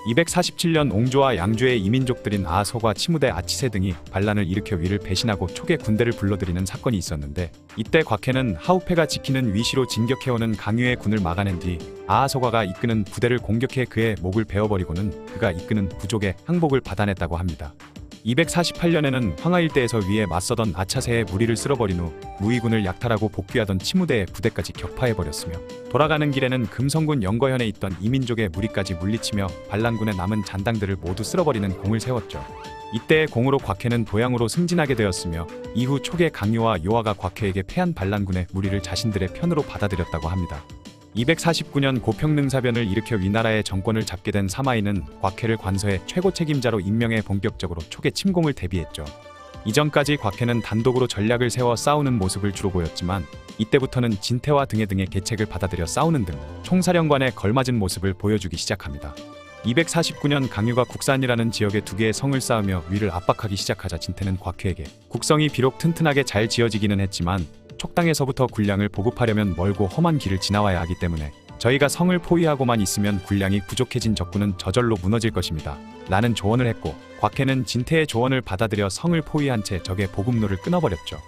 247년 옹조와 양조의 이민족들인 아소과 치무대 아치세 등이 반란을 일으켜 위를 배신하고 촉의 군대를 불러들이는 사건이 있었는데 이때 곽회는 하우페가 지키는 위시로 진격해오는 강유의 군을 막아낸 뒤 아하소과가 이끄는 부대를 공격해 그의 목을 베어버리고는 그가 이끄는 부족의 항복을 받아냈다고 합니다. 248년에는 황하 일대에서 위에 맞서던 아차세의 무리를 쓸어버린 후 무의군을 약탈하고 복귀하던 치무대의 부대까지 격파해버렸으며 돌아가는 길에는 금성군 영거현에 있던 이민족의 무리까지 물리치며 반란군의 남은 잔당들을 모두 쓸어버리는 공을 세웠죠. 이때의 공으로 곽회는 도양으로 승진하게 되었으며 이후 촉의 강요와 요하가 곽회에게 패한 반란군의 무리를 자신들의 편으로 받아들였다고 합니다. 249년 고평능사변을 일으켜 위나라의 정권을 잡게 된 사마이는 곽회를 관서의 최고 책임자로 임명해 본격적으로 촉의 침공을 대비했죠. 이전까지 곽회는 단독으로 전략을 세워 싸우는 모습을 주로 보였지만 이때부터는 진태와 등의 계책을 받아들여 싸우는 등 총사령관에 걸맞은 모습을 보여주기 시작합니다. 249년 강유가 국산이라는 지역에 두 개의 성을 쌓으며 위를 압박하기 시작하자 진태는 곽회에게 국성이 비록 튼튼하게 잘 지어지기는 했지만 촉당에서부터 군량을 보급하려면 멀고 험한 길을 지나와야 하기 때문에 저희가 성을 포위하고만 있으면 군량이 부족해진 적군은 저절로 무너질 것입니다. 라는 조언을 했고 곽해는 진태의 조언을 받아들여 성을 포위한 채 적의 보급로를 끊어버렸죠.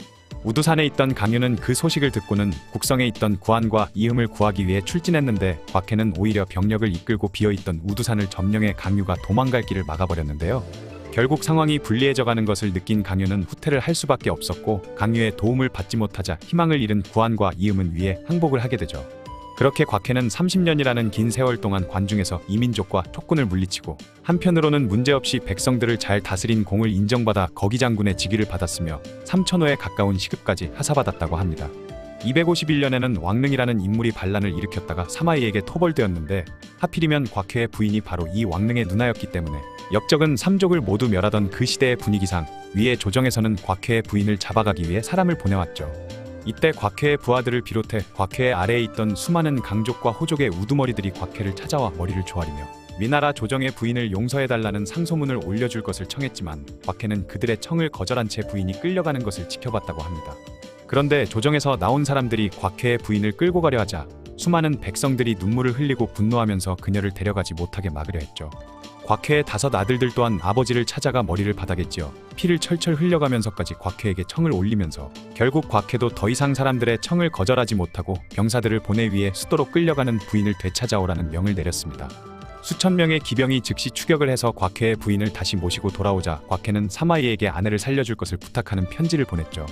우두산에 있던 강유는 그 소식을 듣고는 국성에 있던 구한과 이흠을 구하기 위해 출진했는데 곽해는 오히려 병력을 이끌고 비어있던 우두산을 점령해 강유가 도망갈 길을 막아버렸는데요. 결국 상황이 불리해져가는 것을 느낀 강유는 후퇴를 할 수밖에 없었고 강유의 도움을 받지 못하자 희망을 잃은 구한과 이흠은 위에 항복을 하게 되죠. 그렇게 곽해는 30년이라는 긴 세월 동안 관중에서 이민족과 촉군을 물리치고 한편으로는 문제없이 백성들을 잘 다스린 공을 인정받아 거기장군의 직위를 받았으며 3,000호에 가까운 시급까지 하사받았다고 합니다. 251년에는 왕릉이라는 인물이 반란을 일으켰다가 사마이에게 토벌되었는데 하필이면 곽해의 부인이 바로 이 왕릉의 누나였기 때문에 역적은 삼족을 모두 멸하던 그 시대의 분위기상 위에 조정에서는 곽해의 부인을 잡아가기 위해 사람을 보내왔죠. 이때 곽해의 부하들을 비롯해 곽해의 아래에 있던 수많은 강족과 호족의 우두머리들이 곽해를 찾아와 머리를 조아리며 위나라 조정의 부인을 용서해달라는 상소문을 올려줄 것을 청했지만 곽해는 그들의 청을 거절한 채 부인이 끌려가는 것을 지켜봤다고 합니다. 그런데 조정에서 나온 사람들이 곽해의 부인을 끌고 가려 하자 수많은 백성들이 눈물을 흘리고 분노하면서 그녀를 데려가지 못하게 막으려 했죠. 곽해의 5 아들들 또한 아버지를 찾아가 머리를 바닥에 찧어 피를 철철 흘려가면서까지 곽해에게 청을 올리면서 결국 곽해도 더 이상 사람들의 청을 거절하지 못하고 병사들을 보내 위해 수도로 끌려가는 부인을 되찾아오라는 명을 내렸습니다. 수천 명의 기병이 즉시 추격을 해서 곽해의 부인을 다시 모시고 돌아오자 곽해는 사마이에게 아내를 살려줄 것을 부탁하는 편지를 보냈죠.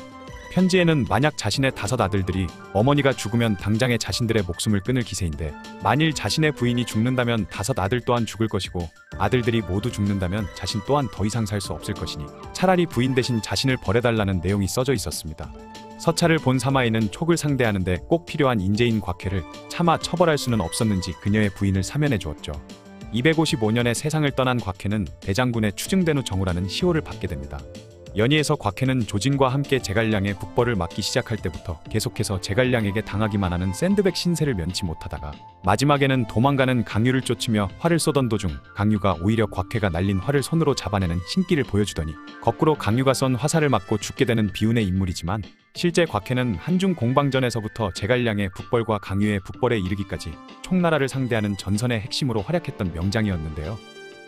편지에는 만약 자신의 5 아들들이 어머니가 죽으면 당장에 자신들의 목숨을 끊을 기세인데 만일 자신의 부인이 죽는다면 5 아들 또한 죽을 것이고 아들들이 모두 죽는다면 자신 또한 더 이상 살 수 없을 것이니 차라리 부인 대신 자신을 버려달라는 내용이 써져 있었습니다. 서찰을 본 사마이는 촉을 상대하는데 꼭 필요한 인재인 곽해를 차마 처벌할 수는 없었는지 그녀의 부인을 사면해 주었죠. 255년에 세상을 떠난 곽해는 대장군의 추증된 후 정우라는 시호를 받게 됩니다. 연희에서 곽해는 조진과 함께 제갈량의 북벌을 막기 시작할 때부터 계속해서 제갈량에게 당하기만 하는 샌드백 신세를 면치 못하다가 마지막에는 도망가는 강유를 쫓으며 활을 쏘던 도중 강유가 오히려 곽해가 날린 활을 손으로 잡아내는 신기를 보여주더니 거꾸로 강유가 쏜 화살을 맞고 죽게 되는 비운의 인물이지만 실제 곽해는 한중 공방전에서부터 제갈량의 북벌과 강유의 북벌에 이르기까지 총나라를 상대하는 전선의 핵심으로 활약했던 명장이었는데요.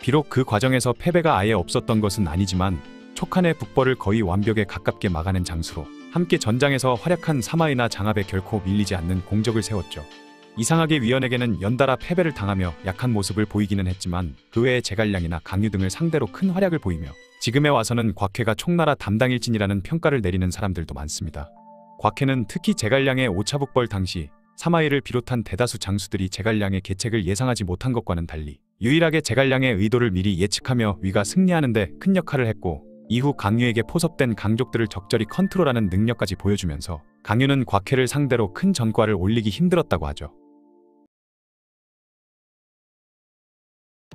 비록 그 과정에서 패배가 아예 없었던 것은 아니지만 촉한의 북벌을 거의 완벽에 가깝게 막아낸 장수로 함께 전장에서 활약한 사마이나 장압에 결코 밀리지 않는 공적을 세웠죠. 이상하게 위원에게는 연달아 패배를 당하며 약한 모습을 보이기는 했지만 그 외에 제갈량이나 강유 등을 상대로 큰 활약을 보이며 지금에 와서는 곽해가 총나라 담당일진이라는 평가를 내리는 사람들도 많습니다. 곽해는 특히 제갈량의 5차 북벌 당시 사마이를 비롯한 대다수 장수들이 제갈량의 계책을 예상하지 못한 것과는 달리 유일하게 제갈량의 의도를 미리 예측하며 위가 승리하는 데 큰 역할을 했고 이후 강유에게 포섭된 강족들을 적절히 컨트롤하는 능력까지 보여주면서 강유는 곽해를 상대로 큰 전과를 올리기 힘들었다고 하죠.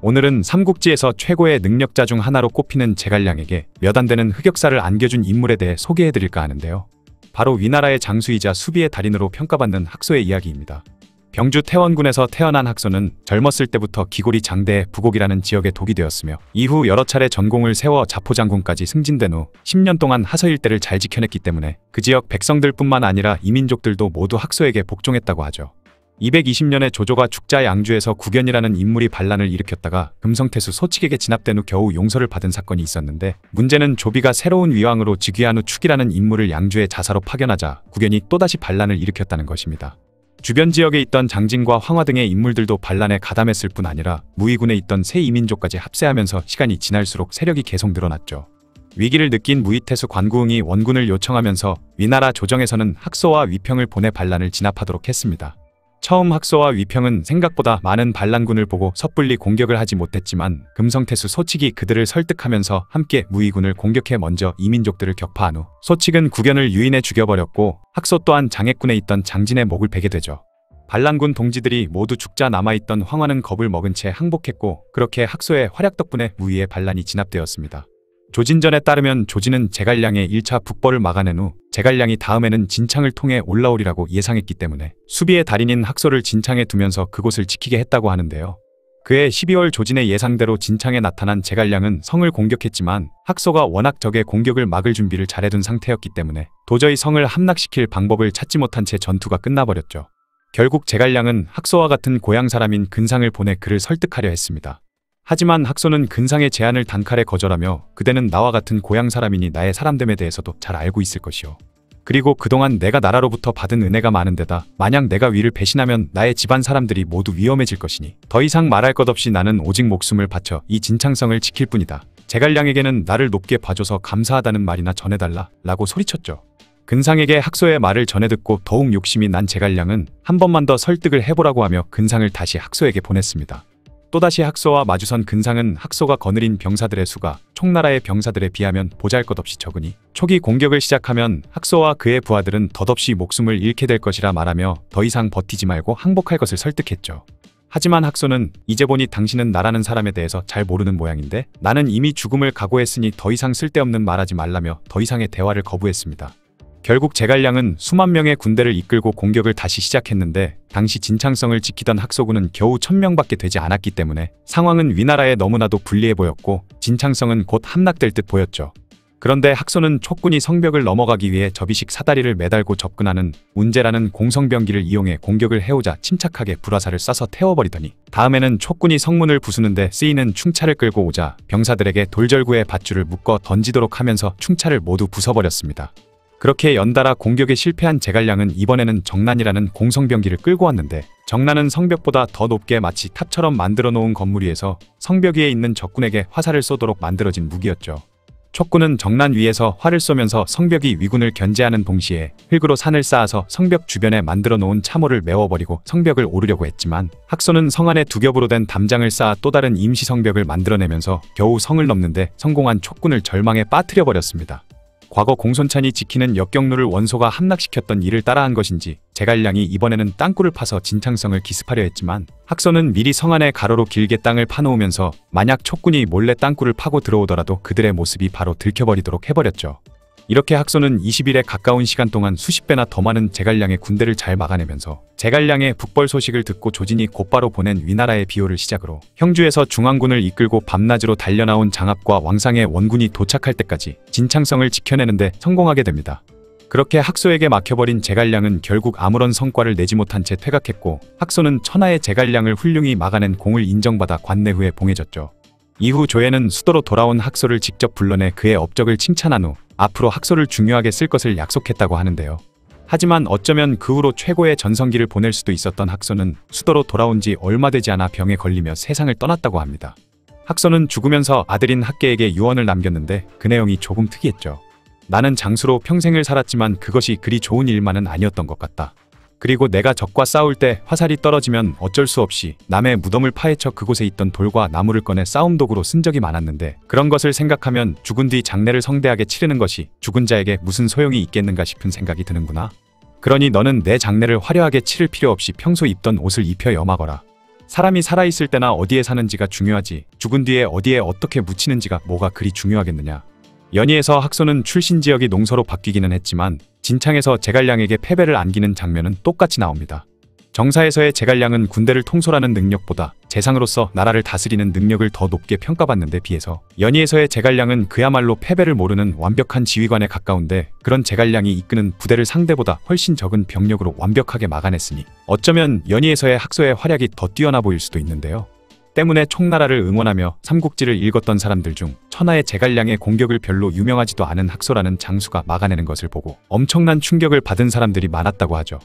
오늘은 삼국지에서 최고의 능력자 중 하나로 꼽히는 제갈량에게 몇 안 되는 흑역사를 안겨준 인물에 대해 소개해드릴까 하는데요. 바로 위나라의 장수이자 수비의 달인으로 평가받는 학소의 이야기입니다. 병주 태원군에서 태어난 학소는 젊었을 때부터 기골이 장대의 부곡이라는 지역에 독이 되었으며 이후 여러 차례 전공을 세워 자포장군까지 승진된 후 10년 동안 하서 일대를 잘 지켜냈기 때문에 그 지역 백성들뿐만 아니라 이민족들도 모두 학소에게 복종했다고 하죠. 220년에 조조가 축자 양주에서 구견이라는 인물이 반란을 일으켰다가 금성태수 소칙에게 진압된 후 겨우 용서를 받은 사건이 있었는데 문제는 조비가 새로운 위왕으로 즉위한 후 축이라는 인물을 양주에 자사로 파견하자 구견이 또다시 반란을 일으켰다는 것입니다. 주변 지역에 있던 장진과 황화 등의 인물들도 반란에 가담했을 뿐 아니라 무의군에 있던 새 이민족까지 합세하면서 시간이 지날수록 세력이 계속 늘어났죠. 위기를 느낀 무의태수 관구응이 원군을 요청하면서 위나라 조정에서는 학소와 위평을 보내 반란을 진압하도록 했습니다. 처음 학소와 위평은 생각보다 많은 반란군을 보고 섣불리 공격을 하지 못했지만 금성태수 소칙이 그들을 설득하면서 함께 무의군을 공격해 먼저 이민족들을 격파한 후 소칙은 구견을 유인해 죽여버렸고 학소 또한 장애군에 있던 장진의 목을 베게 되죠. 반란군 동지들이 모두 죽자 남아있던 황화는 겁을 먹은 채 항복했고 그렇게 학소의 활약 덕분에 무의의 반란이 진압되었습니다. 조진전에 따르면 조진은 제갈량의 1차 북벌을 막아낸 후 제갈량이 다음에는 진창을 통해 올라오리라고 예상했기 때문에 수비의 달인인 학소를 진창에 두면서 그곳을 지키게 했다고 하는데요. 그해 12월 조진의 예상대로 진창에 나타난 제갈량은 성을 공격했지만 학소가 워낙 적의 공격을 막을 준비를 잘해둔 상태였기 때문에 도저히 성을 함락시킬 방법을 찾지 못한 채 전투가 끝나버렸죠. 결국 제갈량은 학소와 같은 고향 사람인 근상을 보내 그를 설득하려 했습니다. 하지만 학소는 근상의 제안을 단칼에 거절하며 그대는 나와 같은 고향 사람이니 나의 사람됨에 대해서도 잘 알고 있을 것이오. 그리고 그동안 내가 나라로부터 받은 은혜가 많은데다 만약 내가 위를 배신하면 나의 집안 사람들이 모두 위험해질 것이니 더 이상 말할 것 없이 나는 오직 목숨을 바쳐 이 진창성을 지킬 뿐이다. 제갈량에게는 나를 높게 봐줘서 감사하다는 말이나 전해달라 라고 소리쳤죠. 근상에게 학소의 말을 전해 듣고 더욱 욕심이 난 제갈량은 한 번만 더 설득을 해보라고 하며 근상을 다시 학소에게 보냈습니다. 또다시 학소와 마주선 근상은 학소가 거느린 병사들의 수가 총나라의 병사들에 비하면 보잘것없이 적으니 초기 공격을 시작하면 학소와 그의 부하들은 덧없이 목숨을 잃게 될 것이라 말하며 더 이상 버티지 말고 항복할 것을 설득했죠. 하지만 학소는 이제 보니 당신은 나라는 사람에 대해서 잘 모르는 모양인데 나는 이미 죽음을 각오했으니 더 이상 쓸데없는 말하지 말라며 더 이상의 대화를 거부했습니다. 결국 제갈량은 수만 명의 군대를 이끌고 공격을 다시 시작했는데 당시 진창성을 지키던 학소군은 겨우 1000명밖에 되지 않았기 때문에 상황은 위나라에 너무나도 불리해 보였고 진창성은 곧 함락될 듯 보였죠. 그런데 학소는 촉군이 성벽을 넘어가기 위해 접이식 사다리를 매달고 접근하는 운제라는 공성병기를 이용해 공격을 해오자 침착하게 불화살을 쏴서 태워버리더니 다음에는 촉군이 성문을 부수는데 쓰이는 충차를 끌고 오자 병사들에게 돌절구의 밧줄을 묶어 던지도록 하면서 충차를 모두 부숴버렸습니다. 그렇게 연달아 공격에 실패한 제갈량은 이번에는 정난이라는 공성병기를 끌고 왔는데 정난은 성벽보다 더 높게 마치 탑처럼 만들어 놓은 건물 위에서 성벽 위에 있는 적군에게 화살을 쏘도록 만들어진 무기였죠. 촉군은 정난 위에서 활을 쏘면서 성벽이 위군을 견제하는 동시에 흙으로 산을 쌓아서 성벽 주변에 만들어 놓은 참호를 메워버리고 성벽을 오르려고 했지만 학소는 성 안에 두 겹으로 된 담장을 쌓아 또 다른 임시 성벽을 만들어내면서 겨우 성을 넘는데 성공한 촉군을 절망에 빠뜨려 버렸습니다. 과거 공손찬이 지키는 역경루를 원소가 함락시켰던 이를 따라한 것인지 제갈량이 이번에는 땅굴을 파서 진창성을 기습하려 했지만 학소는 미리 성 안에 가로로 길게 땅을 파놓으면서 만약 촉군이 몰래 땅굴을 파고 들어오더라도 그들의 모습이 바로 들켜버리도록 해버렸죠. 이렇게 학소는 20일에 가까운 시간 동안 수십 배나 더 많은 제갈량의 군대를 잘 막아내면서 제갈량의 북벌 소식을 듣고 조진이 곧바로 보낸 위나라의 비호를 시작으로 형주에서 중앙군을 이끌고 밤낮으로 달려나온 장압과 왕상의 원군이 도착할 때까지 진창성을 지켜내는데 성공하게 됩니다. 그렇게 학소에게 막혀버린 제갈량은 결국 아무런 성과를 내지 못한 채 퇴각했고 학소는 천하의 제갈량을 훌륭히 막아낸 공을 인정받아 관내 후에 봉해졌죠. 이후 조예는 수도로 돌아온 학소를 직접 불러내 그의 업적을 칭찬한 후 앞으로 학소를 중요하게 쓸 것을 약속했다고 하는데요. 하지만 어쩌면 그 후로 최고의 전성기를 보낼 수도 있었던 학소는 수도로 돌아온 지 얼마 되지 않아 병에 걸리며 세상을 떠났다고 합니다. 학소는 죽으면서 아들인 학계에게 유언을 남겼는데 그 내용이 조금 특이했죠. 나는 장수로 평생을 살았지만 그것이 그리 좋은 일만은 아니었던 것 같다. 그리고 내가 적과 싸울 때 화살이 떨어지면 어쩔 수 없이 남의 무덤을 파헤쳐 그곳에 있던 돌과 나무를 꺼내 싸움 도구로 쓴 적이 많았는데 그런 것을 생각하면 죽은 뒤 장례를 성대하게 치르는 것이 죽은 자에게 무슨 소용이 있겠는가 싶은 생각이 드는구나. 그러니 너는 내 장례를 화려하게 치를 필요 없이 평소 입던 옷을 입혀 염하거라. 사람이 살아있을 때나 어디에 사는지가 중요하지 죽은 뒤에 어디에 어떻게 묻히는지가 뭐가 그리 중요하겠느냐. 연희에서 학소는 출신 지역이 농서로 바뀌기는 했지만 진창에서 제갈량에게 패배를 안기는 장면은 똑같이 나옵니다. 정사에서의 제갈량은 군대를 통솔하는 능력보다 재상으로서 나라를 다스리는 능력을 더 높게 평가받는 데 비해서 연희에서의 제갈량은 그야말로 패배를 모르는 완벽한 지휘관에 가까운데 그런 제갈량이 이끄는 부대를 상대보다 훨씬 적은 병력으로 완벽하게 막아냈으니 어쩌면 연희에서의 학소의 활약이 더 뛰어나 보일 수도 있는데요. 때문에 총나라를 응원하며 삼국지를 읽었던 사람들 중 천하의 제갈량의 공격을 별로 유명하지도 않은 학소라는 장수가 막아내는 것을 보고 엄청난 충격을 받은 사람들이 많았다고 하죠.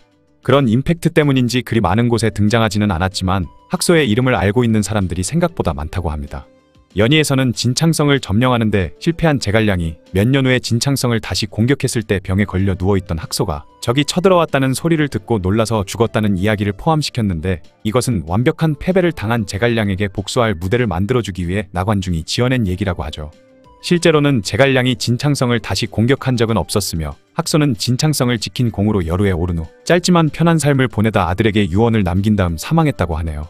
그런 임팩트 때문인지 그리 많은 곳에 등장하지는 않았지만 학소의 이름을 알고 있는 사람들이 생각보다 많다고 합니다. 연희에서는 진창성을 점령하는데 실패한 제갈량이 몇 년 후에 진창성을 다시 공격했을 때 병에 걸려 누워있던 학소가 적이 쳐들어왔다는 소리를 듣고 놀라서 죽었다는 이야기를 포함시켰는데 이것은 완벽한 패배를 당한 제갈량에게 복수할 무대를 만들어주기 위해 나관중이 지어낸 얘기라고 하죠. 실제로는 제갈량이 진창성을 다시 공격한 적은 없었으며 학소는 진창성을 지킨 공으로 여루에 오른 후 짧지만 편한 삶을 보내다 아들에게 유언을 남긴 다음 사망했다고 하네요.